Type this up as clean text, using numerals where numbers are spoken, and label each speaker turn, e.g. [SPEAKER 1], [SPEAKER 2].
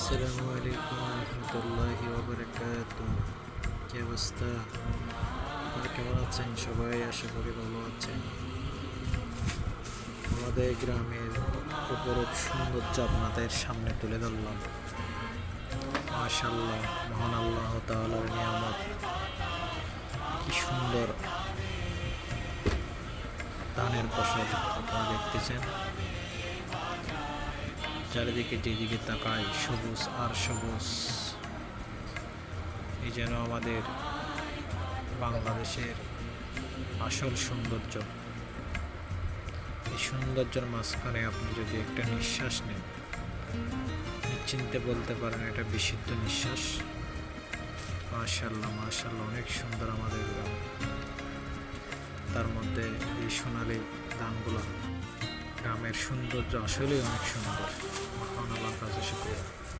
[SPEAKER 1] আসসালামু আলাইকুম রহমতুল্লাহি ওয়া বারাকাতুহু। কি অবস্থা? আপনারা কেমন আছেন সবাই? আশা করি ভালো আছেন। আমাদের গ্রামের অপরূপ সৌন্দর্য আপনাদের সামনে তুলে ধরলাম। মাশাআল্লাহ, মহান আল্লাহ তাআলার নিয়ামত। কি সুন্দর ধানের ফসল আপনারা দেখতেছেন। চারিদিকে যেদিকে তাকাই সবুজ আর সবুজ। এই যেন আমাদের বাংলাদেশের আসল সৌন্দর্য। এই সৌন্দর্যের মাঝখানে আপনি যদি একটা নিঃশ্বাস নেন, নিশ্চিন্তে বলতে পারেন এটা বিশুদ্ধ নিঃশ্বাস। মাশাআল্লাহ মাশাআল্লাহ, অনেক সুন্দর আমাদের গ্রাম। তার মধ্যে এই সোনালি ধানগুলো, গ্রামের সৌন্দর্য আসলেই অনেক সুন্দর। মহান আল্লাহর কাছে শুকরিয়া।